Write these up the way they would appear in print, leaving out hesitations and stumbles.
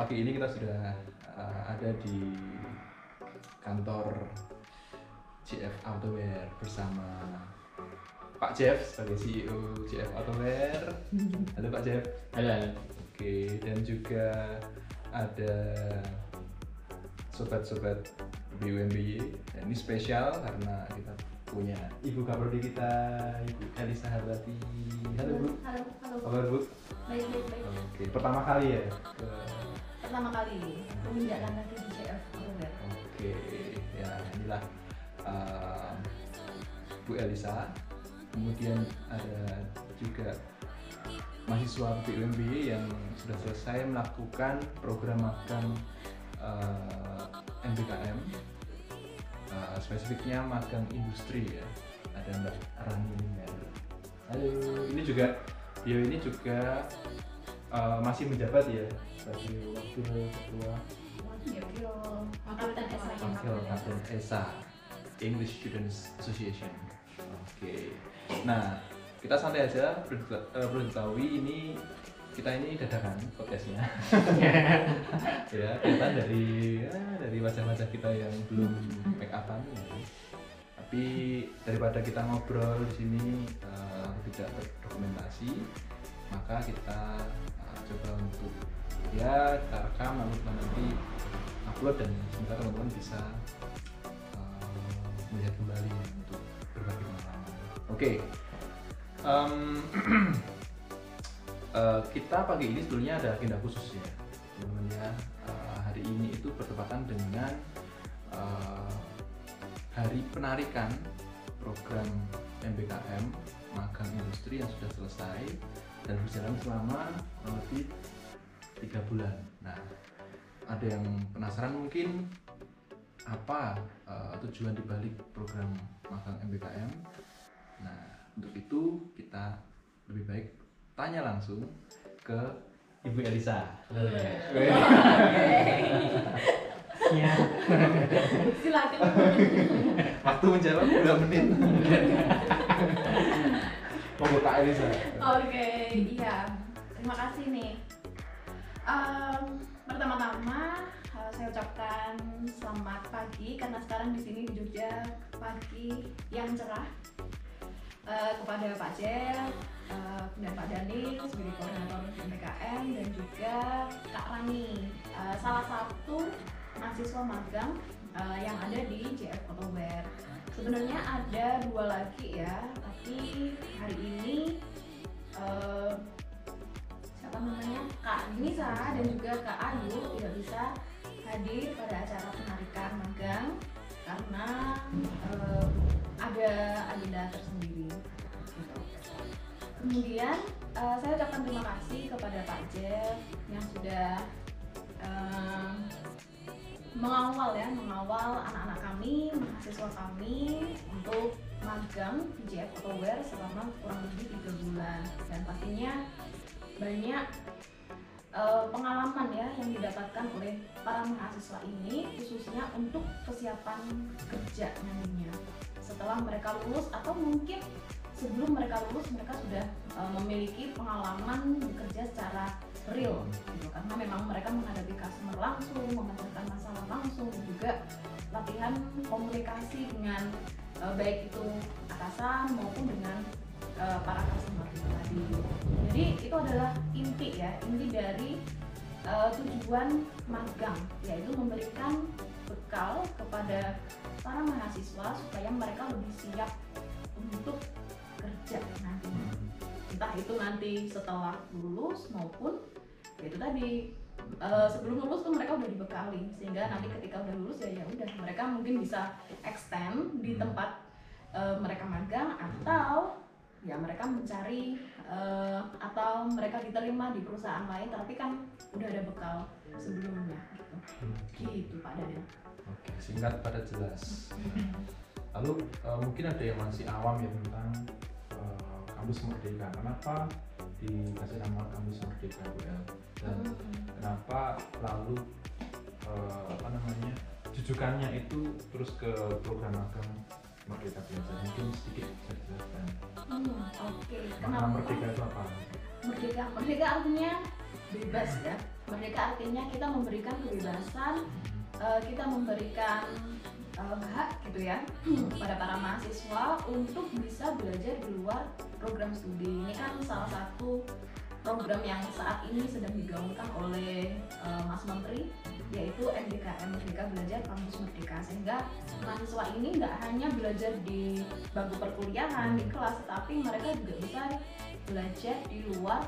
pagi ini kita sudah ada di kantor JF Autowear bersama Pak Jeff sebagai CEO JF Autowear. Halo Pak Jeff. Halo. Oke, dan juga ada sobat-sobat BUMBY. Ini spesial karena kita punya Ibu Kaprodi kita, Ibu Elisa Harlati. Halo Bu. Halo. Kabar Bu? Baik. Oke, pertama kali ya? Pertama kali menginjakkan kaki di JF Autowear. Oke, ya inilah Bu Elisa. Kemudian ada juga mahasiswa BUMBY yang sudah selesai melakukan program magang MBKM. Spesifiknya magang industri ya. Ada Mbak Rani. Halo, ini juga masih menjabat ya sebagai wakil ketua Kapten ESA English Students Association. Oke. Nah, kita santai aja, perlu diketahui kita ini dadakan podcastnya. Ya, kelihatan dari wajah-wajah kita yang belum make upan ya. Tapi daripada kita ngobrol di sini tidak terdokumentasi, maka kita coba untuk kita rekam lalu nanti upload dan semoga teman-teman bisa melihat kembali untuk berbagi pengalaman. Oke. Kita pagi ini sebetulnya ada agenda khusus ya, teman-teman ya. Hari ini itu bertepatan dengan hari penarikan program MBKM magang industri yang sudah selesai dan berjalan selama kurang lebih 3 bulan. Nah, ada yang penasaran mungkin apa tujuan dibalik program magang MBKM. Nah, untuk itu kita lebih baik tanya langsung ke Ibu Elisa. Ya. Silakan. Waktu menjawab 2 menit. Monggo Kak Elisa. Oke, iya. Terima kasih nih. Pertama-tama saya ucapkan selamat pagi karena sekarang di sini di Jogja pagi yang cerah. Kepada Pak Jeff dan Pak Dani sebagai koordinator MBKM dan juga Kak Rani, salah satu mahasiswa magang yang ada di JF Autowear. Sebenarnya ada 2 lagi ya, tapi hari ini siapa namanya, Kak Nisa dan juga Kak Ayu tidak bisa hadir pada acara penarikan magang karena ada agenda tersendiri. Kemudian saya ucapkan terima kasih kepada Pak Jeff yang sudah mengawal anak-anak kami, mahasiswa kami untuk magang di JF Autowear selama kurang lebih 3 bulan, dan pastinya banyak pengalaman ya yang didapatkan oleh para mahasiswa ini, khususnya untuk persiapan kerja nantinya setelah mereka lulus, atau mungkin sebelum mereka lulus mereka sudah memiliki pengalaman bekerja secara real gitu, karena memang mereka menghadapi customer langsung, memecahkan masalah langsung, dan juga latihan komunikasi dengan baik itu atasan maupun dengan para customer tadi. Jadi itu adalah inti dari tujuan magang, yaitu memberikan bekal kepada para mahasiswa supaya mereka lebih siap untuk kerja nanti. Entah itu nanti setelah lulus maupun itu tadi sebelum lulus tuh mereka udah dibekali, sehingga nanti ketika udah lulus ya udah mereka mungkin bisa extend di tempat mereka magang, atau ya mereka mencari atau mereka diterima di perusahaan lain tapi kan udah ada bekal sebelumnya gitu. Gitu Pak Daniel. Oke, singkat pada jelas. Lalu mungkin ada yang masih awam ya tentang kampus Merdeka. Kenapa dikasih nama kampus Merdeka ya? Dan kenapa lalu jujukannya itu terus ke program magang Merdeka biasa? Mungkin sedikit bisa dijelaskan. Oke. Makna Merdeka itu apa? Merdeka artinya bebas ya. Merdeka artinya kita memberikan kebebasan, kita memberikan hak gitu ya pada para mahasiswa untuk bisa belajar di luar program studi. Ini kan salah satu program yang saat ini sedang digaungkan oleh Mas Menteri, yaitu MBKM, Merdeka Belajar Kampus Merdeka, sehingga mahasiswa ini nggak hanya belajar di bangku perkuliahan di kelas, tetapi mereka juga bisa belajar di luar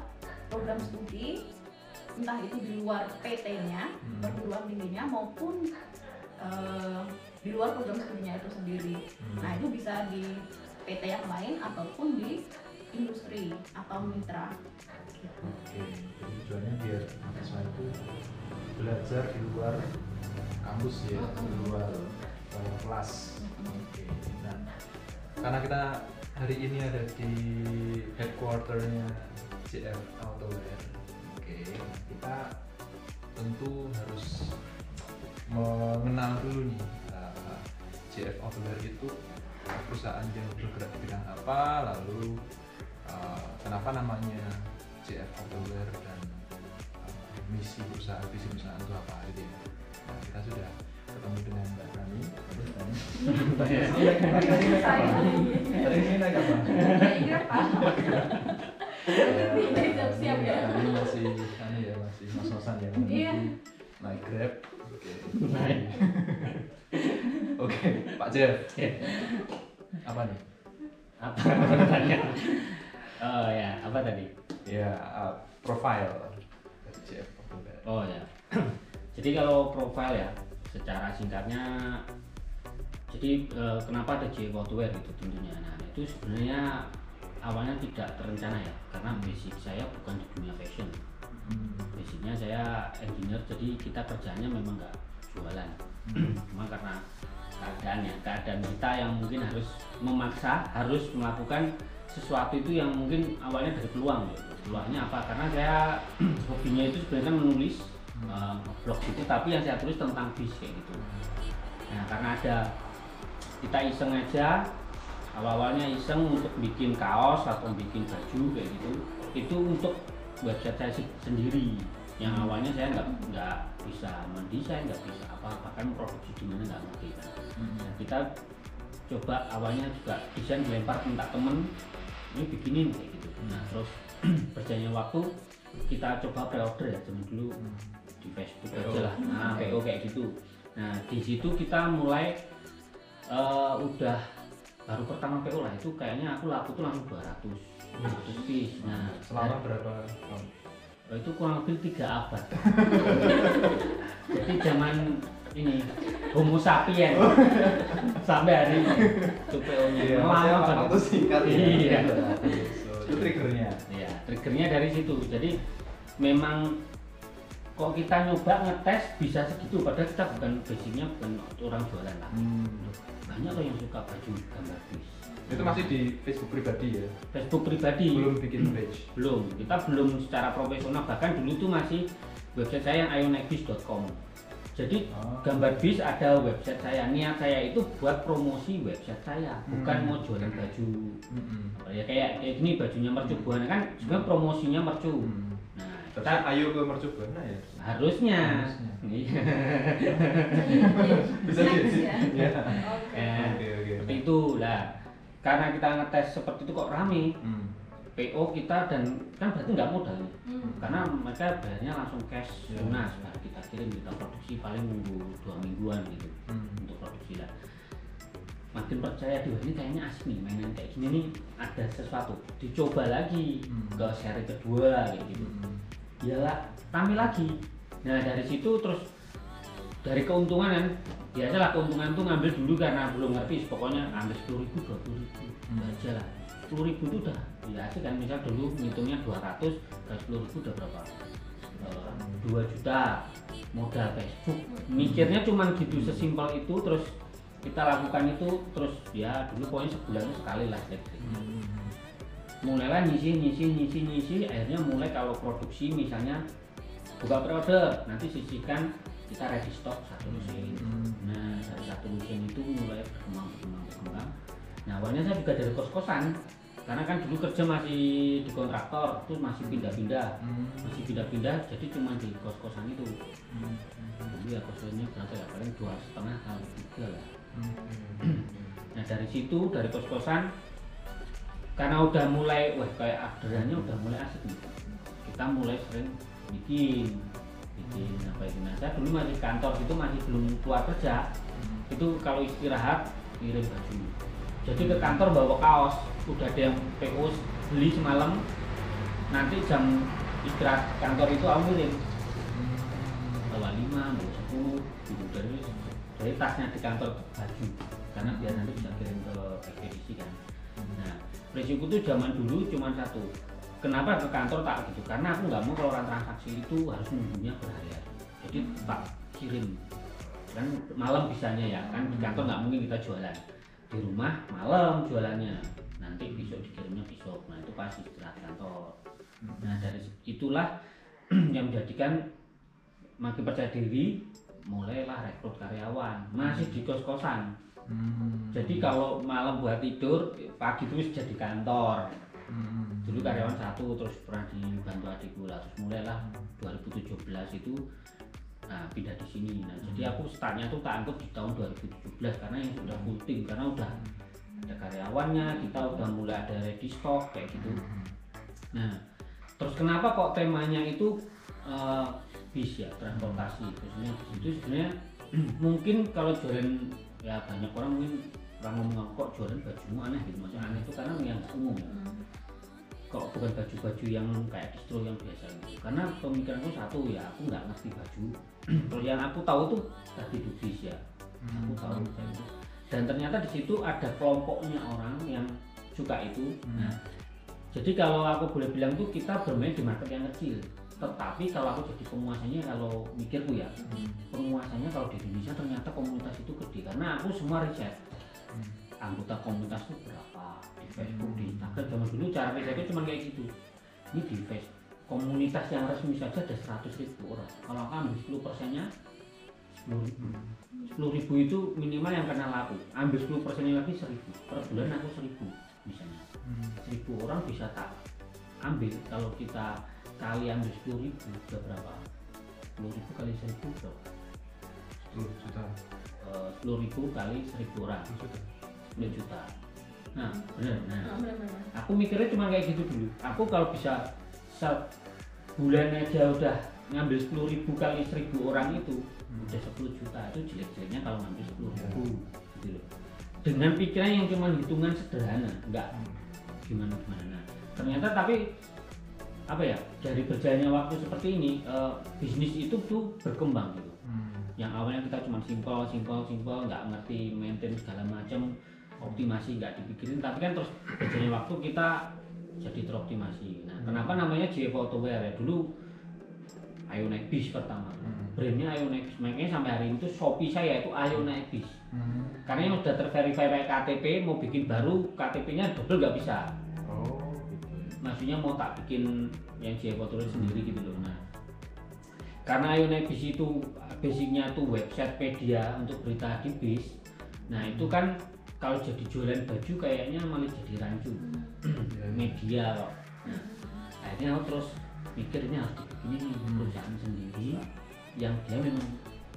program studi, entah itu di luar PT-nya, perguruan tingginya, maupun di luar program studinya itu sendiri. Nah itu bisa di PT yang lain ataupun di industri atau mitra. Oke, jadi tujuannya biar mahasiswa itu belajar di luar kampus ya, di luar kelas. Oke, nah karena kita hari ini ada di headquarternya JF Autowear, oke, kita tentu harus mengenal dulu nih JF Autowear itu perusahaan yang bergerak di bidang apa, lalu kenapa namanya JF Autowear dan misi perusahaan, visi perusahaan itu apa gitu ya. Nah, kita sudah ketemu dengan Mbak Rani. Tadi ini naik apa? Iya Pak. Siap ya. Ini masih mas-masan ya. Iya. Naik Grab. Oke, Pak Jeff. Apa nih? Apa pertanyaan? Oh ya, apa tadi? Ya, profile dari JF Autowear. Oh ya. Jadi kalau profile ya, secara singkatnya, jadi kenapa ada JF Autowear itu tentunya. Nah itu sebenarnya awalnya tidak terencana ya, karena basic saya bukan di dunia fashion. Basicnya saya engineer, jadi kita kerjanya memang nggak jualan. Cuma karena keadaan kita yang mungkin harus memaksa, harus melakukan sesuatu itu yang mungkin awalnya dari peluang ya. Peluangnya apa? Karena saya hobinya itu sebenarnya menulis blog gitu, tapi yang saya tulis tentang bis kayak gitu. Nah karena ada kita iseng aja, awalnya iseng untuk bikin kaos atau bikin baju kayak gitu, itu untuk website saya sendiri. Yang awalnya saya nggak bisa mendesain, nggak bisa apa, bahkan produksi di mana nggak ngerti kan. Nah, kita coba awalnya juga desain dilempar minta temen, ini bikinin kayak gitu. Nah terus berjalannya waktu kita coba pre-order ya, zaman dulu di Facebook aja lah, nah PO kayak gitu. Nah di situ kita mulai udah baru pertama PO lah, itu kayaknya aku laku tuh langsung 200 piece. Nah selama berapa tahun? Itu kurang lebih 3 abad. Jadi zaman ini Homo sapien sampai hari ini itu PO-nya. Waktu singkat ya. Iya. Itu triggernya. Iya, triggernya dari situ. Jadi memang kok kita nyoba ngetes bisa segitu, padahal kita basicnya bukan orang jualan lah. Banyak loh yang suka baju gambar bis. Itu masih di Facebook pribadi ya? Facebook pribadi. Belum bikin page? Belum, kita belum secara profesional, bahkan dulu itu masih website saya yang ionekbis.com. Jadi gambar bis ada website saya, niat saya itu buat promosi website saya, bukan mau jualan baju. Ya kayak gini bajunya Mercu Buana kan sebenarnya promosinya Mercu. Nah, kita ayo ke Mercu Buana ya? Harusnya. Iya. Bisa jadi. Ya. Oke. Seperti itu lah. Karena kita ngetes seperti itu kok rame. PO kita dan kan berarti nggak modal. Karena mereka bayarnya langsung cash lunas. Nah, kita kirim, kita produksi paling nunggu 2 mingguan gitu untuk produksi lah. Makin percaya diri, ini kayaknya asik nih mainan kayak gini nih, ada sesuatu. Dicoba lagi ke seri kedua kayak gitu. Iyalah, rame lagi. Nah dari situ terus dari keuntungan kan, biasalah keuntungan tuh ngambil dulu karena belum ngerti, pokoknya ambil 10.000, 20.000 aja lah. 10.000 itu udah ya asik kan, misal dulu ngitungnya 200 ke 10.000 udah berapa? 2 juta modal Facebook. Mikirnya cuman gitu, sesimpel itu. Terus kita lakukan itu terus ya dulu pokoknya sebulan sekali lah mulailah nyisi, akhirnya mulai kalau produksi misalnya buka pre-order, nanti sisihkan kita ready stock 1 mesin. Nah dari 1 mesin itu mulai berkembang. Nah awalnya saya juga dari kos-kosan, karena kan dulu kerja masih di kontraktor tuh masih pindah-pindah jadi cuma di kos-kosan itu. Jadi ya kos-kosannya berapa ya, paling 2,5 kali 3 lah. Nah dari situ, dari kos-kosan karena udah mulai kayak orderannya udah mulai asik nih, kita mulai sering bikin apa itu. Nah saya dulu masih kantor itu masih belum keluar kerja, itu kalau istirahat kirim baju, jadi ke kantor bawa kaos, udah ada yang PO beli semalam, nanti jam istirahat kantor itu aku kirim bawa 5, bawa 10 gitu, dari tasnya di kantor baju, karena biar nanti bisa kirim ke ekspedisi kan. Nah prinsipku tuh zaman dulu cuma satu, kenapa ke kantor tak gitu, karena aku nggak mau kalau orang transaksi itu harus nunggunya berhari-hari, jadi tak kirim kan malam bisanya ya kan, di kantor nggak mungkin kita jualan, di rumah malam jualannya, nanti besok dikirimnya besok. Nah itu pasti istirahat kantor. Nah dari itulah yang menjadikan makin percaya diri, mulailah rekrut karyawan, masih di kos-kosan. Jadi kalau malam buat tidur, pagi terus jadi kantor. Dulu karyawan 1, terus pernah dibantu adikku lah, terus mulailah 2017 itu pindah di sini. Nah jadi aku startnya tuh tak anggap di tahun 2017 karena yang sudah full team, karena udah ada karyawannya, kita udah mulai ada ready stock kayak gitu. Nah terus kenapa kok temanya itu bis ya, transportasi, khususnya di situ sebenarnya mungkin kalau jualan ya banyak orang mungkin ngomong kok jualan bajumu aneh gitu, maksudnya aneh itu karena yang nggak umum ya. Kok bukan baju-baju yang kayak distro yang biasa gitu, karena pemikiranku satu ya, aku nggak ngerti baju. Kalau yang aku tahu tuh tadi bis ya, aku tahu dan ternyata di situ ada kelompoknya orang yang suka itu. Nah jadi kalau aku boleh bilang tuh kita bermain di market yang kecil, tetapi kalau aku jadi penguasanya, kalau mikirku ya penguasanya kalau di Indonesia ternyata komunitas itu gede, karena aku semua riset anggota komunitas itu berapa di Facebook, di Instagram. Zaman dulu cara risetnya cuma kayak gitu, ini di Facebook komunitas yang resmi saja ada 100.000 orang, kalau aku ambil 10%-nya 10.000 itu minimal yang kenal aku, ambil 10%-nya lagi 1.000, per bulan aku 1.000 misalnya. 1.000 orang bisa tak ambil, kalau kita kali ambil 10.000 sudah berapa? 10.000 kali 1.000 berapa? 10 juta. 10.000 kali 1.000 orang 10 juta. Nah bener, aku mikirnya cuma kayak gitu dulu. Aku kalau bisa sebulan aja udah ngambil 10.000 kali 1.000 orang itu udah 10 juta, itu jelek-jeleknya kalau ngambil 10.000 gitu loh. Dengan pikiran yang cuma hitungan sederhana, enggak gimana-gimana. Nah, ternyata tapi apa ya, dari berjalannya waktu seperti ini, bisnis itu tuh berkembang gitu. Yang awalnya kita cuma simpel, nggak ngerti maintain segala macam, optimasi nggak dipikirin, tapi kan terus berjalannya waktu kita jadi teroptimasi. Nah kenapa namanya JF Autowear ya, dulu Ayo Naik Bis pertama, brandnya Ayo Naik Bis, makanya sampai hari ini tuh Shopee saya itu Ayo Naik Bis. Karena yang udah terverifikasi pakai KTP, mau bikin baru KTP-nya double nggak bisa. Maksudnya mau tak bikin yang JF Autowear sendiri gitu loh. Nah karena Ayo Naik Bis itu basicnya tuh website media untuk berita di bis. Nah itu kan kalau jadi jualan baju kayaknya malah jadi rancu media loh. Nah, akhirnya aku terus mikir ini harus dibikin perusahaan sendiri yang dia memang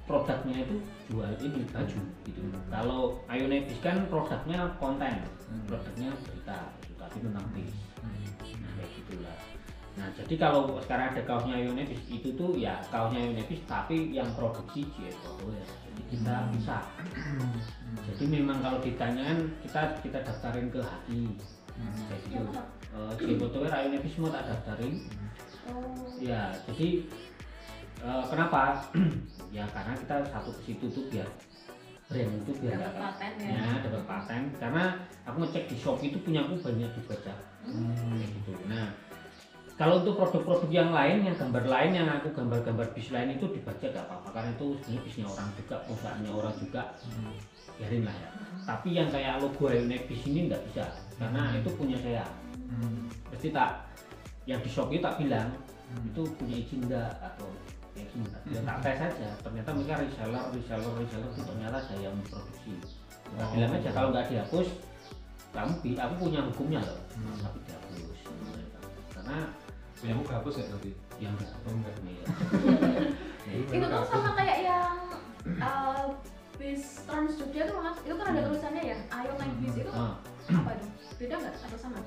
produknya itu jual ini baju gitu. Kalau Ayo Naik Bis kan produknya konten, produknya berita gitu, tapi tentang bis. Nah kayak gitulah. Nah jadi kalau sekarang ada kaosnya Ayo Naik Bis itu tuh ya kaosnya Ayo Naik Bis tapi yang produksi JF Autowear, jadi kita bisa. Jadi memang kalau ditanyakan kita daftarin ke HI kayak gitu. JF Autowear Ayo Naik Bis semua tak daftarin. Ya jadi kenapa? Ya karena kita satu ke situ tuh biar brand itu biar dapat paten ya, dapat paten. Karena aku ngecek di Shopee itu punya aku banyak dibaca kayak gitu. Nah kalau untuk produk-produk yang lain, yang gambar lain, yang aku gambar-gambar bis lain itu dibaca gak apa-apa, karena itu sebenarnya bisnya orang juga, perusahaannya orang juga, biarin lah ya. Tapi yang kayak logo Ayo Naik Bis ini nggak bisa, karena itu punya saya. Pasti tak, yang di Shopee tak bilang itu punya izin enggak atau ya izin enggak. Ya tak tes saja, ternyata mereka reseller itu ternyata saya yang memproduksi. Tak bilang aja kalau nggak dihapus, aku punya hukumnya loh, tapi dihapus karena punya buku hapus ya tadi? yang enggak. Iya. Itu tuh sama kayak yang bis Trans Jogja tuh mas, itu kan ada tulisannya ya, ayo naik bis itu apa itu? Beda nggak atau sama?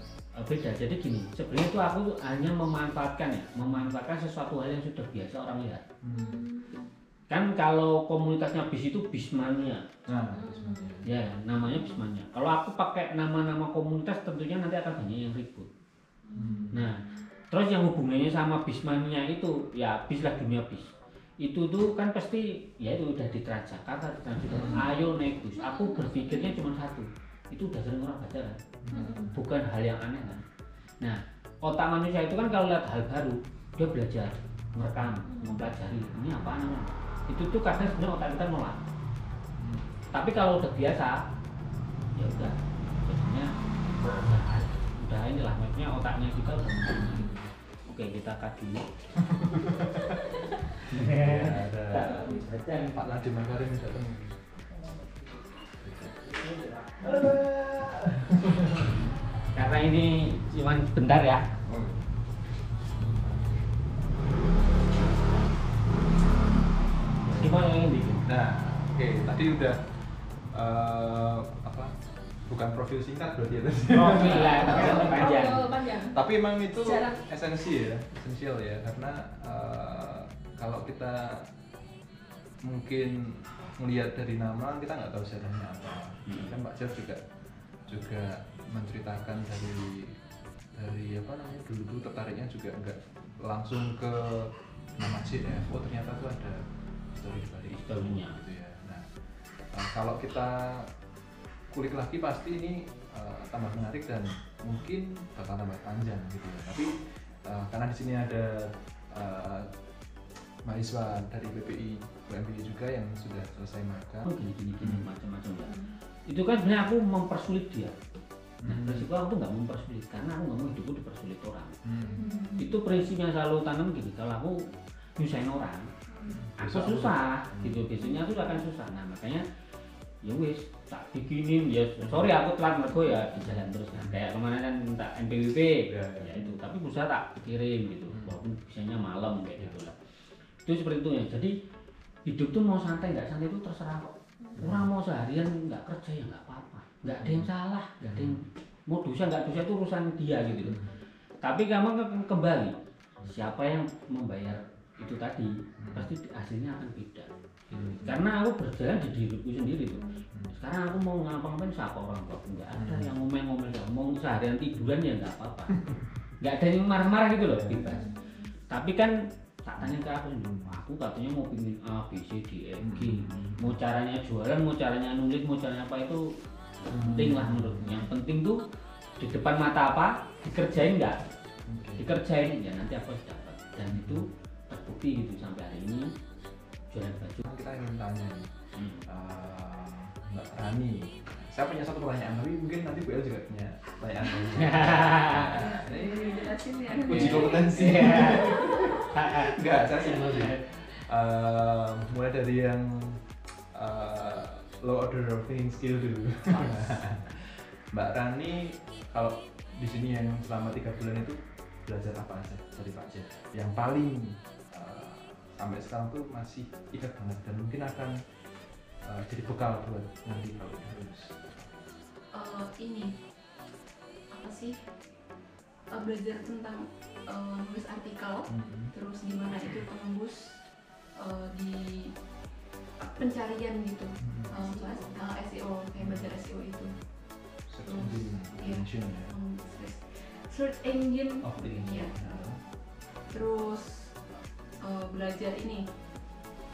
Beda, jadi gini, sebenarnya itu aku hanya memanfaatkan sesuatu hal yang sudah biasa orang lihat. Kan kalau komunitasnya bis itu bismania, ya namanya bismania. Kalau aku pakai nama-nama komunitas tentunya nanti akan banyak yang ribut. Nah, terus yang hubungannya sama bismania itu ya bis lah, dunia bis. Itu tuh kan pasti ya itu udah di Transjakarta, ayo naik bus. Aku berpikirnya cuma satu, itu udah sering orang baca kan, bukan hal yang aneh kan. Nah, otak manusia itu kan kalau lihat hal baru dia belajar, merekam, mempelajari ini apa namanya. Itu tuh kadang sebenarnya otak kita nolak. Tapi kalau udah biasa ya udah, jadinya udah inilah, maksudnya otaknya kita udah gitu. Oke, kita cut dulu. Ada Pak Nadiem Makarim datang. Karena ini cuma bentar ya. Gimana yang bikin? Nah, oke, tadi udah apa? Bukan profil singkat berarti ya tadi. Profil lah, panjang. Panjang. Tapi emang itu Sejarah. esensial ya, karena kalau kita mungkin melihat dari nama kita nggak tahu sejarahnya apa. Kan Pak Jeff juga menceritakan dari apa namanya, dulu tertariknya juga nggak langsung ke nama JF. Oh ternyata tuh ada historinya gitu ya. Nah, kalau kita kulik lagi pasti ini tambah menarik dan mungkin bakal tambah panjang gitu ya. Tapi karena di sini ada mahasiswa dari PPI UMPI juga yang sudah selesai magang. Gini macam-macam ya. Itu kan sebenarnya aku mempersulit dia. Nah, prinsipku aku nggak mempersulit karena aku nggak mau hidupku dipersulit orang. Itu prinsip yang selalu tanam gini. Kalau aku nyusahin orang, aku susah gitu. Biasanya aku akan susah. Nah makanya ya wis tak bikinin ya. Sorry aku telat mergo ya di jalan terus kan. Kayak kemarin kan minta NPWP ya itu. Tapi berusaha tak kirim gitu. Walaupun bisanya malam kayak gitu lah. Itu seperti itu ya. Jadi hidup tuh mau santai nggak santai itu terserah kok. Orang mau seharian nggak kerja ya nggak apa-apa, nggak ada yang salah, nggak ada yang mau dosa nggak dosa itu urusan dia gitu loh. Tapi kamu kembali siapa yang membayar itu tadi pasti hasilnya akan beda. Karena aku berjalan di diriku sendiri tuh. Sekarang aku mau ngapa-ngapain siapa orang tua nggak ada yang ngomel-ngomel, mau seharian tiduran ya nggak apa-apa, nggak ada yang marah-marah gitu loh, bebas. Tapi kan tak tanya ke aku katanya mau pilih A, B, C, D, E, G, mau caranya jualan, mau caranya nulis, mau caranya apa itu penting lah menurutku. Yang penting tuh di depan mata apa, dikerjain nggak? Dikerjain ya nanti aku harus dapat. Dan itu terbukti gitu sampai hari ini jualan baju. Kita ingin tanya Mbak Rani, saya punya satu pertanyaan, tapi mungkin nanti Bu El juga punya pertanyaan. Ini jelasin ya. Uji kompetensi. Enggak, saya simpel sih. Mulai dari yang low order of thinking skill dulu. Mbak Rani, kalau di sini yang selama 3 bulan itu belajar apa aja dari Pak Jeff? Yang paling sampai sekarang tuh masih ingat banget dan mungkin akan jadi bekal buat nanti kalau lulus. Ini apa sih? Belajar tentang nulis artikel, terus gimana itu tembus di pencarian gitu, SEO, kayak belajar SEO itu. Search engine, ya. Terus belajar ini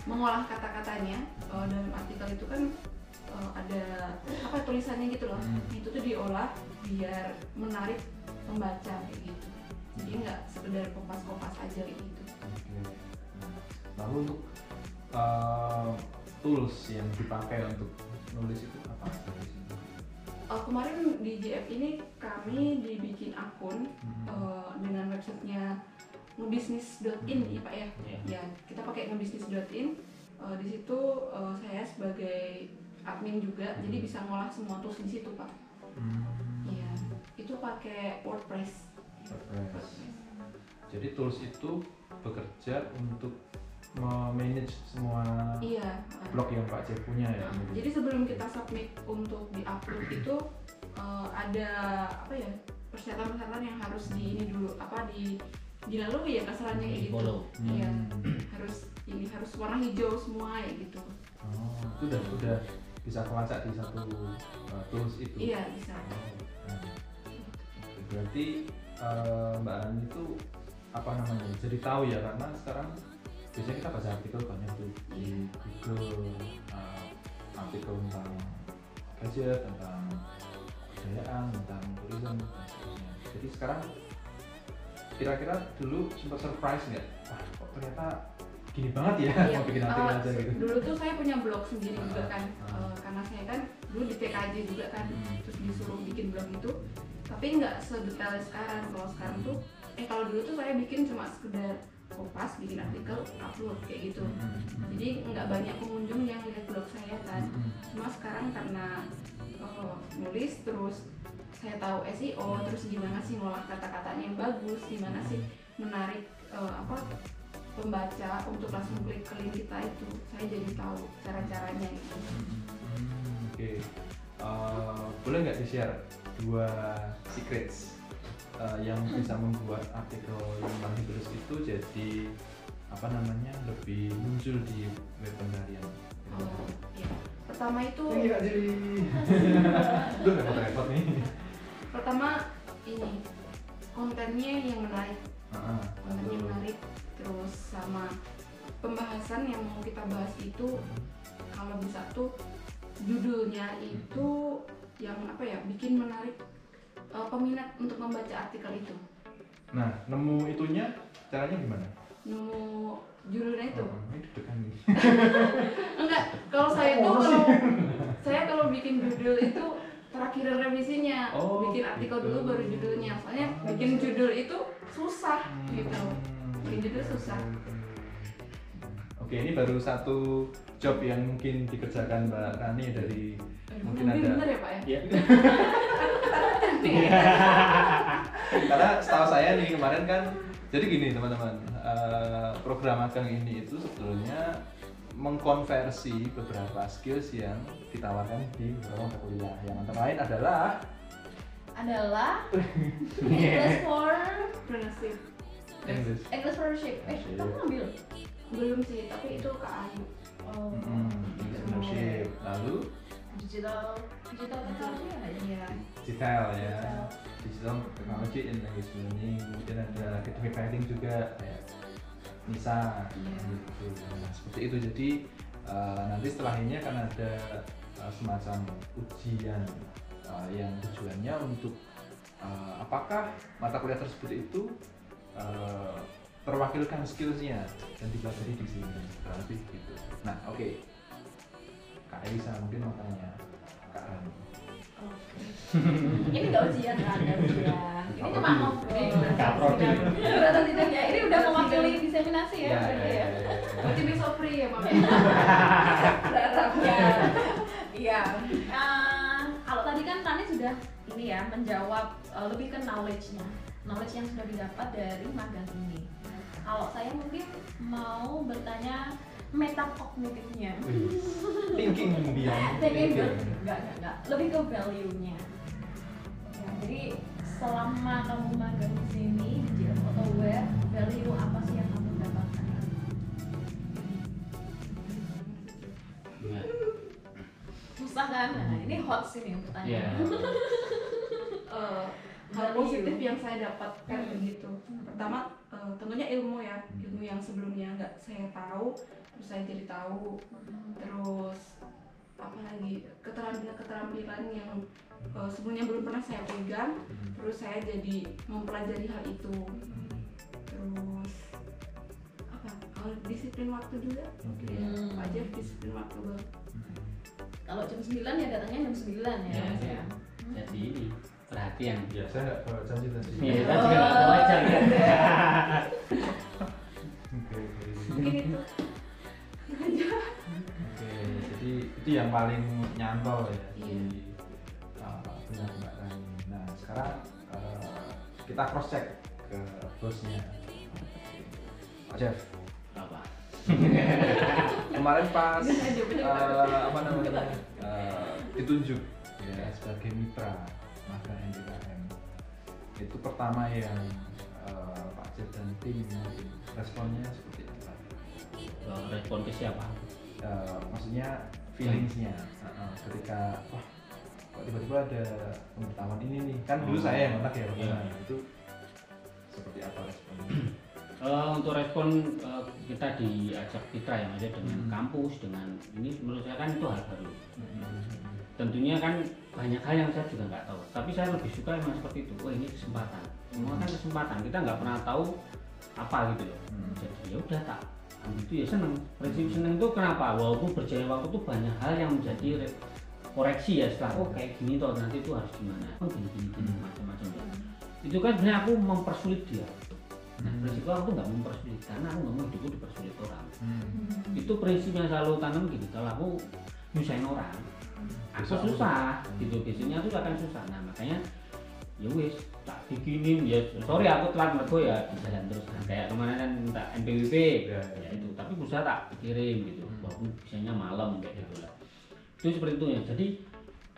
mengolah kata-katanya. Dalam artikel itu kan ada apa tulisannya gitu loh, itu tuh diolah biar menarik pembaca kayak gitu. Jadi nggak sekedar kopas-kopas aja kayak gitu. Lalu untuk tools yang dipakai untuk nulis itu apa? Kemarin di JF ini kami dibikin akun dengan websitenya ngebisnis.in ya Pak ya. Ya kita pakai ngebisnis.in. Di situ saya sebagai admin juga, jadi bisa ngolah semua tools di situ Pak. itu pakai WordPress. WordPress. Jadi tools itu bekerja untuk memanage semua Iya. blog yang Pak Jeff punya ya. Nah, jadi sebelum kita submit untuk diupload itu ada apa ya, persyaratan-persyaratan yang harus di ini dulu, dilalui ya kasarannya kayak gitu. Follow. Iya. harus warna hijau semua ya gitu. Oh, itu udah bisa kelacak di satu tools itu. Iya, bisa. Nah, berarti Mbak Rani itu apa namanya? Jadi tahu ya, karena sekarang biasanya kita baca artikel banyak tuh di Google, artikel tentang gadget, tentang kebudayaan, tentang turisme dan sebagainya. Jadi sekarang kira-kira dulu sempat surprise nggak? Wah, kok ternyata gini banget ya, Iya, mau bikin artikel aja gitu. dulu tuh saya punya blog sendiri juga kan, karena saya kan dulu di TKJ juga kan, terus disuruh bikin blog itu, tapi nggak sedetail sekarang. Kalau sekarang tuh, kalau dulu tuh saya bikin cuma sekedar kopas, bikin artikel, upload kayak gitu. Jadi nggak banyak pengunjung yang lihat blog saya kan. Cuma sekarang karena nulis, terus saya tahu SEO, terus gimana sih ngolah kata-katanya yang bagus, gimana sih menarik pembaca untuk langsung klik ke link kita itu, saya jadi tahu cara-caranya gitu. Oke. Boleh nggak di-share 2 secrets yang bisa membuat artikel yang Rani tulis itu jadi apa namanya, lebih muncul di web pencarian? Iya. Pertama itu, Kak Jili. Duh, repot nih. pertama ini kontennya yang menarik, kontennya menarik, terus sama pembahasan yang mau kita bahas itu, kalau bisa tuh judulnya itu yang apa ya, bikin menarik peminat untuk membaca artikel itu. Nah, nemu itunya caranya gimana? Nemu judulnya itu? Ini deg-degan nih. Enggak, kalau saya tuh kalau bikin judul itu terakhiran revisinya, bikin artikel dulu baru judulnya. Soalnya bikin judul itu susah gitu. Bikin judul susah. Oke, ini baru satu job yang mungkin dikerjakan Mbak Rani dari mungkin ada. Bener ya Pak ya? Iya. Karena setahu saya nih kemarin kan, jadi gini teman-teman, program magang ini itu sebetulnya mengkonversi beberapa skills yang ditawarkan di beberapa mata kuliah, yang antara lain adalah English for English. entrepreneurship. Kamu ngambil? Belum sih, tapi itu Kak Ayu. Entrepreneurship, lalu digital technology ya kayaknya. digital ya, digital technology in language learning, kemudian ada academic writing juga kayak Nisa gitu. Nah, seperti itu. Jadi nanti setelah ini akan ada semacam ujian yang tujuannya untuk apakah mata kuliah tersebut itu terwakilkan skillsnya dan dipelajari di sini, kurang lebih gitu. Nah, oke. Kak Elisa mungkin mau tanya Kak Rani. Ini nggak ujian kan? Nggak ujian. Ini cuma ngobrol. Nggak Tidak ya. Ini udah mewakili diseminasi ya. Berarti ya. Berarti besok free ya Pak? Berharapnya. Iya. Kalau tadi kan Rani sudah ini ya menjawab lebih ke knowledge-nya yang sudah didapat dari magang ini. Kalau saya mungkin mau bertanya metakognitifnya. Thinking beyond. Enggak. Lebih ke value-nya. Ya, jadi selama kamu magang di sini di JF Photoware, value apa sih yang kamu dapatkan? Susah kan? Nah, ini hot sih nih pertanyaan. Hal positif yang saya dapatkan begitu. Pertama, tentunya ilmu ya, ilmu yang sebelumnya nggak saya tahu, terus saya jadi tahu. Terus apa lagi, keterampilan yang sebelumnya belum pernah saya pegang, terus saya jadi mempelajari hal itu. Terus apa? Disiplin waktu juga. Aja disiplin waktu banget. Kalau jam 9 ya datangnya jam 9 ya. Ya. Jadi ini perhatian. Ya, saya nggak bawa janji tadi. Iya, kan juga nggak tahu aja kan. Oke. Mungkin itu. Oke, jadi itu yang paling nyantol ya Iya. di benak Mbak Rani. Nah, sekarang kita cross check ke bosnya. Pak Jeff, Apa? kemarin pas apa namanya ditunjuk ya sebagai mitra magang NDKM, itu pertama yang Pak Jeff dan tim mungkin responnya seperti apa? Respon ke siapa? Maksudnya feelingsnya ketika wah kok tiba-tiba ada pemberitahuan ini nih, kan dulu saya yang kontak ya pertama. Itu seperti apa responnya? Untuk respon kita diajak Fitra ya, maksudnya dengan kampus, dengan ini menurut saya kan itu hal baru. Tentunya kan banyak hal yang saya juga nggak tahu, tapi saya lebih suka memang seperti itu. Wah, ini kesempatan, semua kan kesempatan, kita nggak pernah tahu apa gitu loh. Jadi ya udah tak ambil itu ya seneng. Prinsip seneng itu kenapa? Walaupun berjalan waktu itu banyak hal yang menjadi koreksi ya setelah oh kayak gini toh nanti itu harus gimana, oh gini macam-macam ya. Itu kan sebenarnya aku mempersulit dia. Nah, prinsipnya aku nggak mempersulit karena aku nggak mau hidupku dipersulit orang. Itu prinsip yang selalu tanam gitu. Kalau aku nyusahin orang, aku susah gitu. Biasanya aku akan susah. Nah makanya ya wis tak bikinin ya. Sorry aku telat mergo ya jalan terus. Nah, kayak kemarin kan minta NPWP ya itu. Tapi berusaha tak kirim gitu. Walaupun biasanya malam kayak gitu lah. Itu seperti itu ya. Jadi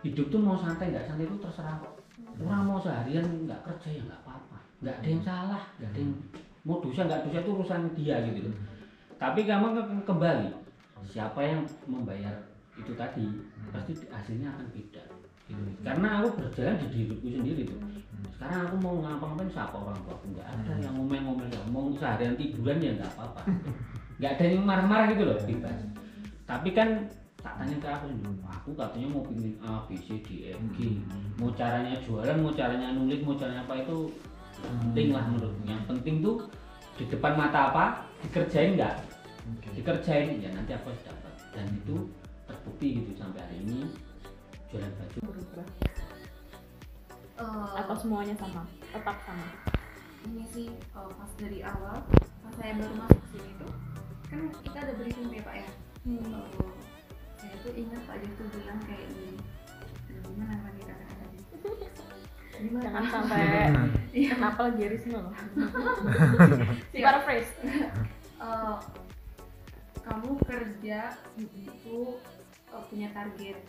hidup tuh mau santai nggak santai itu terserah kok. Orang mau seharian nggak kerja ya nggak apa-apa. Nggak ada yang salah, nggak ada yang mau dosa nggak dosa itu urusan dia gitu loh. Tapi kamu kembali siapa yang membayar itu tadi pasti hasilnya akan beda gitu. Karena aku berjalan di diriku sendiri tuh. Sekarang aku mau ngapa-ngapain siapa orang tua aku nggak ada yang ngomel-ngomel, mau seharian tiduran ya nggak apa-apa. Nggak ada yang marah-marah gitu loh, bebas. Tapi kan tak tanya ke aku katanya mau pilih A, B, C, D, F, G. Mau caranya jualan, mau caranya nulis, mau caranya apa itu penting lah menurutku. Yang penting tuh di depan mata apa dikerjain nggak, dikerjain ya nanti aku harus dapat. Dan itu terbukti gitu sampai hari ini jualan baju berubah atau semuanya sama, tetap sama? Ini sih pas dari awal pas saya baru masuk sini tuh kan kita ada briefing ya Pak ya. Saya tuh ingat Pak Jeff tuh bilang kayak gini, gimana lagi kata-kata Jangan sampai kenapa lagi risma loh. Paraphrase. Kamu kerja itu punya target,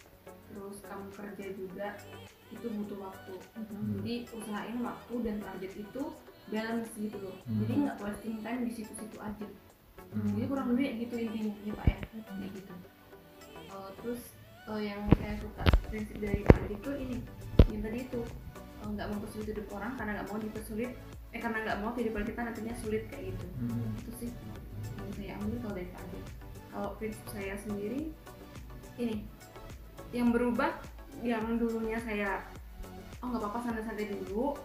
terus kamu kerja juga itu butuh waktu. Jadi usahain waktu dan target itu balance gitu loh. Jadi nggak wasting time di situ-situ aja. Jadi kurang lebih gitu intinya ya Pak ya, kayak gitu. Terus yang saya suka prinsip dari Pak Adi itu ini, yang tadi itu nggak mempersulit hidup orang karena nggak mau dipersulit, karena nggak mau kehidupan kita nantinya sulit kayak gitu. Itu sih yang saya ambil kalau dari Pak Adi. Kalau prinsip saya sendiri ini, yang berubah, yang dulunya saya nggak apa-apa santai-santai dulu,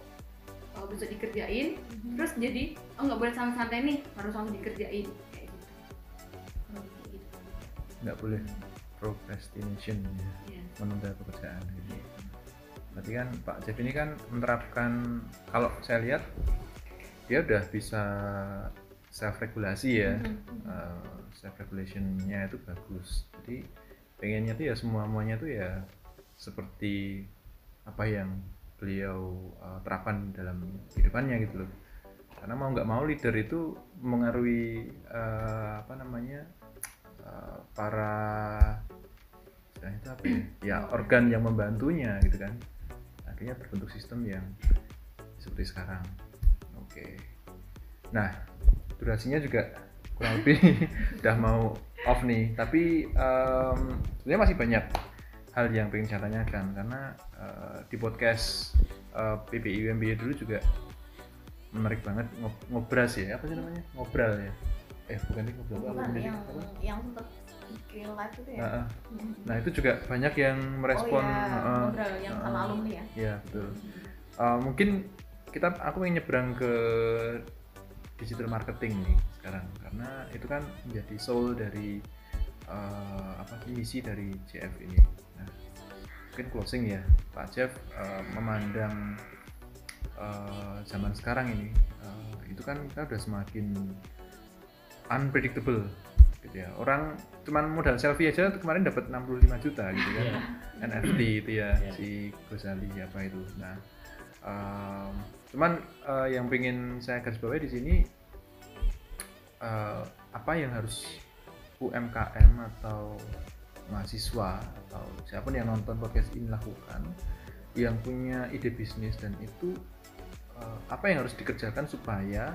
bisa dikerjain, terus jadi nggak boleh santai-santai nih, harus langsung dikerjain kayak gitu. Nggak boleh procrastination ya, menunda pekerjaan gitu. Berarti kan Pak Jeff ini kan menerapkan, kalau saya lihat dia udah bisa self regulasi ya, self regulationnya itu bagus. Jadi pengennya tuh ya semuanya tuh ya seperti apa yang beliau terapkan dalam kehidupannya gitu loh. Karena mau nggak mau leader itu mengaruhi para itu apa ya organ yang membantunya gitu kan. Akhirnya terbentuk sistem yang seperti sekarang. Oke. Nah, durasinya juga kurang lebih udah mau off nih, tapi sebenarnya masih banyak hal yang pengen saya tanyakan karena di podcast PPI UMB dulu juga menarik banget ngobras ya, apa sih namanya, ngobrol ya, bukan ngobrol yang sempat bikin live itu ya. Nah itu juga banyak yang merespon. Ngobrol yang sama alumni ya. Iya betul. Mungkin aku ingin nyebrang ke digital marketing nih sekarang karena itu kan menjadi soul dari misi dari JF ini. Nah, mungkin closing ya Pak Jeff memandang zaman sekarang ini itu kan kita udah semakin unpredictable gitu ya. Orang cuman modal selfie aja kemarin dapat 65 juta gitu kan. NFT itu ya, si Gozali apa itu. Nah, Cuman yang pengen saya garis bawahi di sini apa yang harus UMKM atau mahasiswa atau siapapun yang nonton podcast ini lakukan, yang punya ide bisnis dan itu apa yang harus dikerjakan supaya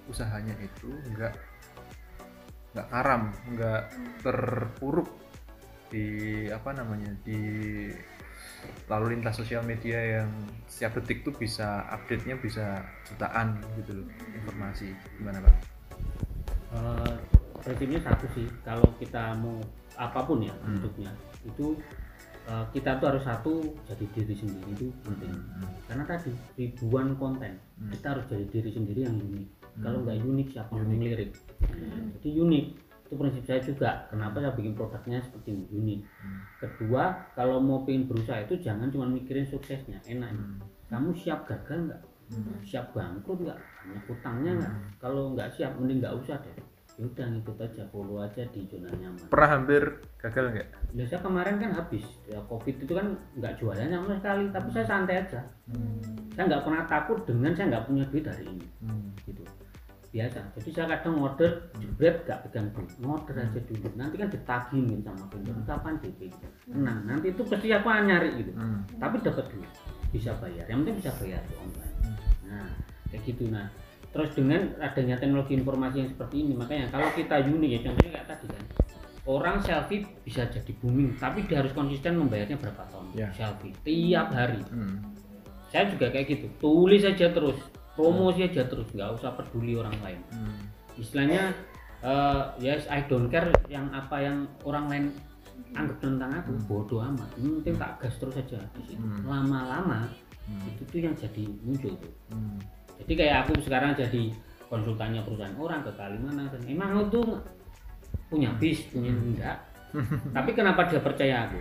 usahanya itu nggak karam, nggak terpuruk di di lalu lintas sosial media yang setiap detik tuh bisa update-nya bisa jutaan gitu loh informasi. Gimana Pak? Prinsipnya satu sih, kalau kita mau apapun ya bentuknya itu kita tuh harus satu, jadi diri sendiri itu penting. Karena tadi ribuan konten, kita harus jadi diri sendiri yang unik. Kalau nggak unik siapa yang ngelirik? Jadi unik itu prinsip saya juga. Kenapa saya bikin produknya seperti ini, unik. Kedua, kalau mau pengen berusaha itu jangan cuma mikirin suksesnya, enaknya. Kamu siap gagal nggak? Siap bangkrut nggak? Banyak utangnya nggak? Kalau nggak siap, mending nggak usah deh. Yaudah ngikut aja, follow aja di zona nyaman. Pernah hampir gagal nggak? Biasanya kemarin kan habis ya, COVID itu kan nggak jualan sama sekali, tapi saya santai aja. Saya nggak pernah takut dengan saya nggak punya duit hari ini, gitu. Biasa. Jadi saya kadang order jebret nggak pegang duit, order aja dulu. Nanti kan ditagihinin sama vendor, kapan DP? Nah nanti itu pasti aku nyari gitu. Tapi dapat duit, bisa bayar. Yang penting bisa bayar online. Nah kayak gitu. Nah terus dengan adanya teknologi informasi yang seperti ini, makanya kalau kita unik ya, contohnya kayak tadi kan, orang selfie bisa jadi booming, tapi dia harus konsisten membayarnya berapa tahun selfie tiap hari. Saya juga kayak gitu, tulis aja terus, promosi aja terus, nggak usah peduli orang lain. Istilahnya yes, I don't care yang apa yang orang lain anggap tentang aku, bodoh amat. Penting tak gas terus aja di situ. Lama-lama itu tuh yang jadi muncul tuh. Jadi kayak aku sekarang jadi konsultannya perusahaan orang ke Kalimantan. Emang itu punya bis, punya enggak? Tapi kenapa dia percaya aku?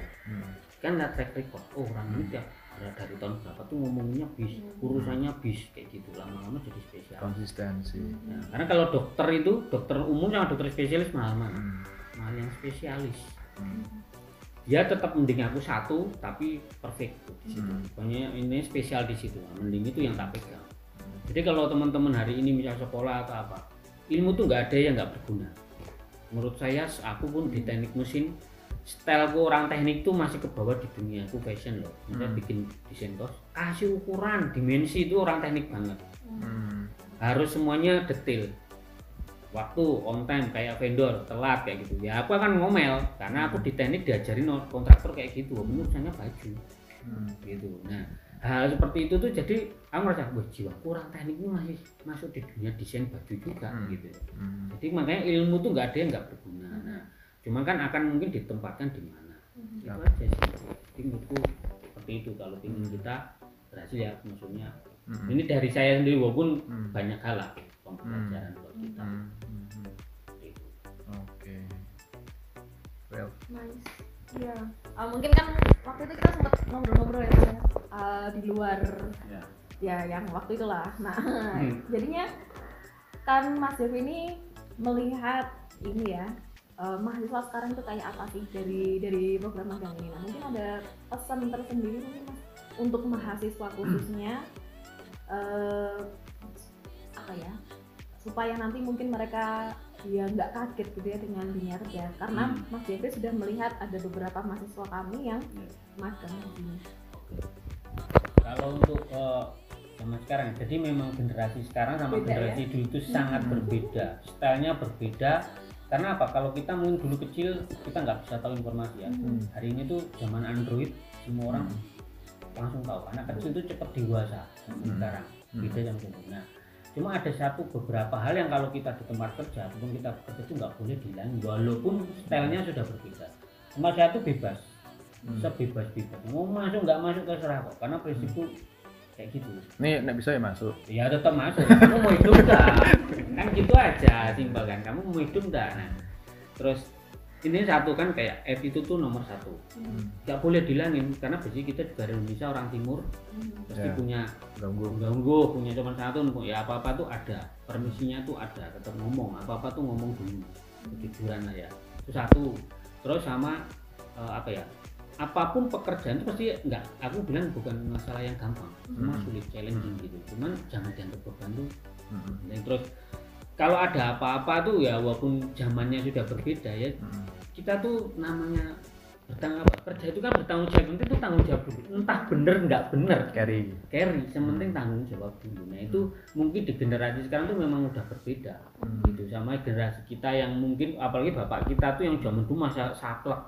Kan lihat track record. Oh orang ini tiap dari tahun berapa tuh ngomongnya bis, urusannya bis kayak gitu. Lama-lama jadi spesialis. Konsistensi. Nah, karena kalau dokter itu, dokter umum sama dokter spesialis mahal mana? Mahal yang spesialis. Dia tetap mending aku satu, tapi perfect tuh di situ. Pokoknya ini spesial di situ. Mending itu yang tak pegang. Jadi kalau teman-teman hari ini misalnya sekolah atau apa, ilmu tuh nggak ada yang nggak berguna. Menurut saya, aku pun di teknik mesin, styleku orang teknik tuh masih ke bawah di dunia aku fashion loh. Misalnya bikin desain tos, kasih ukuran, dimensi itu orang teknik banget. Harus semuanya detail. Waktu on time kayak vendor telat kayak gitu. Ya aku akan ngomel karena aku di teknik diajarin kontraktor kayak gitu. Urusannya baju, gitu. Nah hal seperti itu tuh jadi aku merasa wah jiwa kurang teknik ini masih masuk di dunia desain baju juga gitu. Jadi makanya ilmu tuh nggak ada yang nggak berguna. Nah cuma kan akan mungkin ditempatkan di mana, itu aja sih. Jadi menurutku seperti itu kalau ingin kita berhasil ya, maksudnya ini dari saya sendiri walaupun banyak hal lah pembelajaran buat kita. Oke. Well. Nice. Iya. Mungkin kan waktu itu kita sempat ngobrol-ngobrol ya di luar ya yang waktu itulah. Nah jadinya kan Mas Dev ini melihat ini ya mahasiswa sekarang itu kayak apa sih dari program magang ini. Nah mungkin ada pesan tersendiri mungkin Mas untuk mahasiswa khususnya apa ya, supaya nanti mungkin mereka ya nggak kaget gitu ya dengan dunia kerja, karena Mas Jeffrey sudah melihat ada beberapa mahasiswa kami yang magang di sini. Kalau untuk zaman sekarang, jadi memang generasi sekarang sama beda, generasi dulu itu sangat berbeda, stylenya berbeda. Karena apa? Kalau kita mungkin dulu kecil kita nggak bisa tahu informasi ya. Hari ini tuh zaman Android, semua orang langsung tahu. Anak kecil itu cepat dewasa sekarang, beda yang dulu. Nah cuma ada beberapa hal yang kalau kita di tempat kerja ataupun kita bekerja itu nggak boleh dihilangi walaupun stylenya sudah berbeda. Cuma saya tuh bebas, sebebas-bebas, mau masuk nggak masuk terserah kok, karena prinsipku kayak gitu. Nih nggak bisa ya masuk? Ya tetap masuk. Kamu mau hidup nggak? Kan gitu aja, simpel kan. Kamu mau hidup nggak? Nah terus ini satu kan kayak attitude tuh nomor satu, nggak boleh dihilangin karena biasanya kita juga dari Indonesia orang timur pasti punya ganggu, punya cuma satu, ya apa tuh ada permisinya tuh ada, tetap ngomong apa tuh ngomong dulu, kejujuran lah ya itu satu. Terus sama apa ya, apapun pekerjaan itu pasti enggak, aku bilang bukan masalah yang gampang, semua sulit, challenging gitu, cuman jangan dianggap beban tuh. Dan terus kalau ada apa-apa tuh ya walaupun zamannya sudah berbeda ya, kita tuh namanya kerja itu kan bertanggung jawab, penting itu tanggung jawab dulu, entah bener nggak bener Carry. yang penting tanggung jawab dulu. Nah itu mungkin di generasi sekarang tuh memang udah berbeda gitu sama generasi kita yang mungkin apalagi bapak kita tuh yang zaman dulu masa saklek,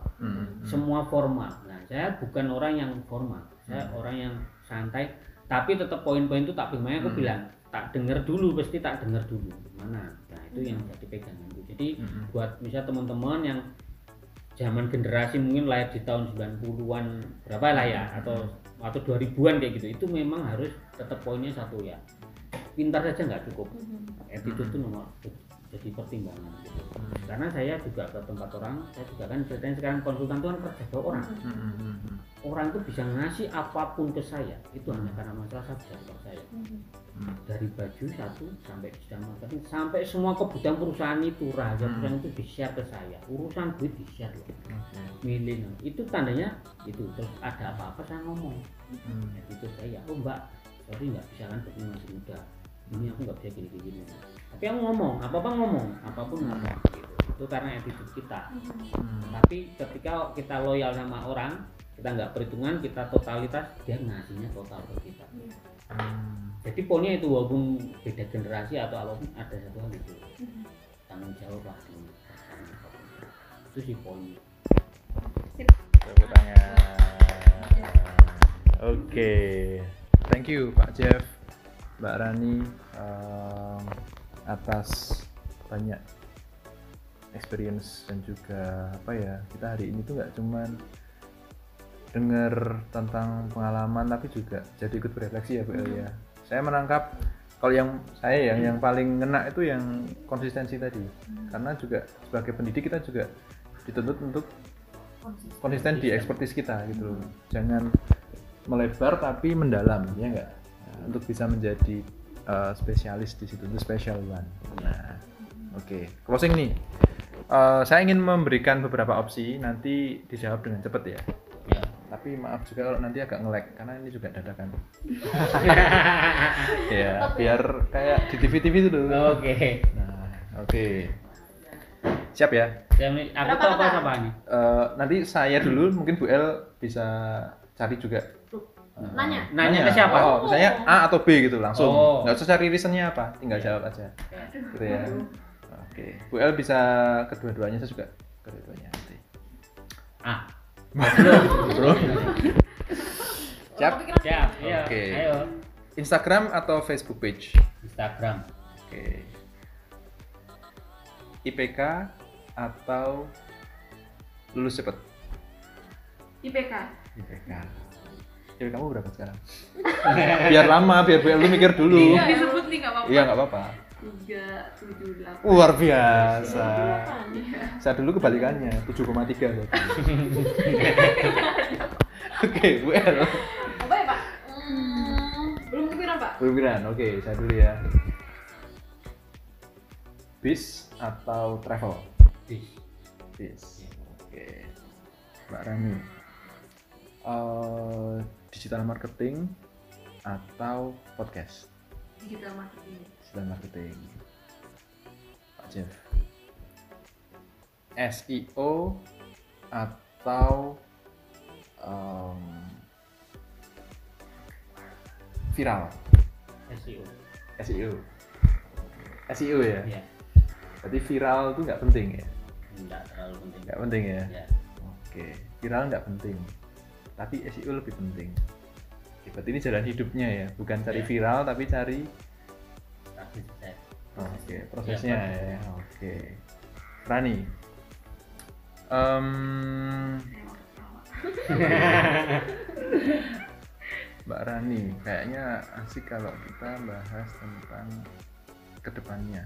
semua formal. Nah saya bukan orang yang formal, saya orang yang santai, tapi tetap poin-poin itu tak makanya aku bilang tak dengar dulu, pasti tak dengar dulu mana. Nah itu yang jadi peganganku. Jadi buat misal teman-teman yang zaman generasi mungkin lahir di tahun 90-an berapa lah ya, atau 2000-an kayak gitu, itu memang harus tetap poinnya satu ya, pintar saja nggak cukup, attitude itu nomor jadi pertimbangan gitu. Karena saya juga ke tempat orang, saya juga kan ceritanya sekarang konsultan itu kan kerja ke orang, orang itu bisa ngasih apapun ke saya itu hanya karena masalah saya bisa ke saya, dari baju satu sampai digital marketing sampai semua kebutuhan perusahaan itu, rahasia perusahaan itu di-share ke saya, urusan duit di-share loh. Milih itu tandanya itu, terus ada apa-apa saya ngomong, itu saya, oh mbak sorry nggak bisa kan, tapi masih muda ini aku nggak bisa gini-gini, tapi aku ngomong apapun ngomong gitu. Itu karena attitude kita. Tapi ketika kita loyal sama orang, kita nggak perhitungan, kita totalitas, dia ngasihnya total ke kita. Jadi poinnya itu walaupun beda generasi atau apapun ada satu hal itu, tanggung jawab lah itu sih poinnya. Tepuk tangan. Oke, thank you Pak Jeff, Mbak Rani, atas banyak experience dan juga apa ya, kita hari ini tuh nggak cuman dengar tentang pengalaman tapi juga jadi ikut berefleksi ya Bu El ya. Saya menangkap kalau yang paling ngena itu yang konsistensi tadi, karena juga sebagai pendidik kita juga dituntut untuk konsisten di expertise kita gitu, jangan melebar tapi mendalam ya enggak, untuk bisa menjadi spesialis di situ, the special one. Nah, oke. Closing nih. Saya ingin memberikan beberapa opsi, nanti dijawab dengan cepat ya. Ya. Tapi maaf juga kalau nanti agak nge-lag karena ini juga dadakan. Ya, biar kayak di TV-TV itu dulu. Oke. Nah, oke. Siap ya? Aku tahu apa nih? Nanti saya dulu, mungkin Bu El bisa cari juga. Nanya ke siapa? Oh, misalnya A atau B gitu langsung. Oh. Nggak usah cari reasonnya apa, tinggal jawab aja. Gitu ya. Oke. Bu El bisa kedua-duanya, saya juga kedua-duanya nanti. A. Bro. Siap? Siap. Iya. Oke. Ayo. Instagram atau Facebook page? Instagram. Oke. IPK atau lulus cepat? IPK. IPK. IPK kamu berapa sekarang? Biar lama, biar lu mikir dulu. Iya, disebut nih nggak apa-apa. Iya, nggak apa-apa. 378. Luar biasa. Iya. Saya dulu kebalikannya, 7,3 berarti. Oke, Bu El. Apa ya Pak? Belum kepikiran, Pak? Berpikiran, oke, saya dulu ya. Bis atau travel? Bis. Oke. Mbak Rani. Digital marketing atau podcast? Digital marketing. Digital marketing. Pak Jeff. SEO atau viral? SEO. SEO ya? Iya. Berarti viral itu nggak penting ya? Enggak terlalu penting. Nggak penting ya? Ya. Oke, viral nggak penting, tapi SEO lebih penting. Oke, berarti ini jalan hidupnya ya, bukan cari Ya. viral tapi cari Tapi saya. oke, prosesnya ya. Oke, Rani. Mbak Rani, kayaknya asik kalau kita bahas tentang kedepannya.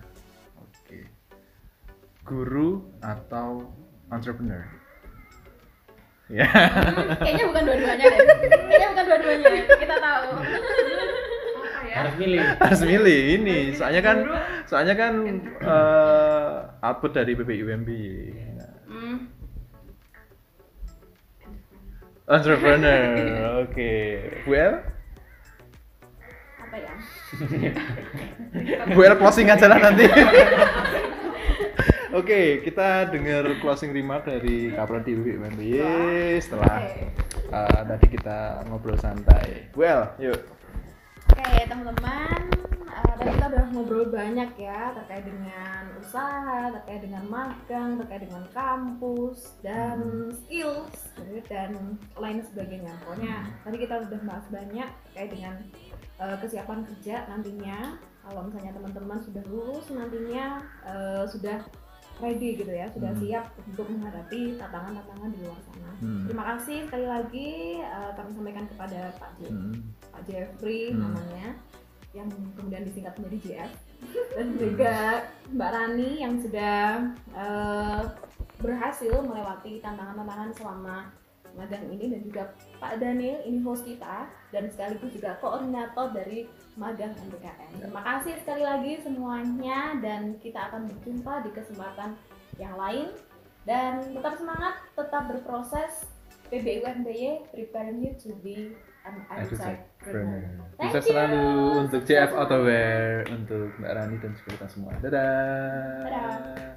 Oke, guru atau entrepreneur? Ya. Kayaknya bukan dua-duanya deh. Kayaknya bukan dua-duanya. Kita tahu. Apa ya? Harus milih. Harus milih ini, soalnya kan output dari PPIUMB. Nah, Entrepreneur. Oke. Bu El? Apa ya? Bu El closing aja lah nanti. Oke, kita dengar closing remark dari Kaprodi BUMD setelah tadi kita ngobrol santai. Well, yuk. Oke teman-teman, tadi kita udah ngobrol banyak ya terkait dengan usaha, terkait dengan magang, terkait dengan kampus dan skills dan lain sebagainya. Pokoknya tadi kita udah bahas banyak terkait dengan kesiapan kerja nantinya. Kalau misalnya teman-teman sudah lulus nantinya sudah ready gitu ya, sudah siap untuk menghadapi tantangan-tantangan di luar sana. Terima kasih sekali lagi kami sampaikan kepada Pak Jeffrey namanya, yang kemudian disingkat menjadi JF, dan juga Mbak Rani yang sudah berhasil melewati tantangan-tantangan selama magang ini, dan juga Pak Daniel, ini host kita dan sekaligus juga koordinator dari magang MBKM. Terima kasih sekali lagi semuanya, dan kita akan berjumpa di kesempatan yang lain, dan tetap semangat, tetap berproses. PBUMBY preparing you to be an entrepreneur. Sukses selalu untuk JF Autowear, untuk Mbak Rani dan juga kita semua. Dadah. Dadah.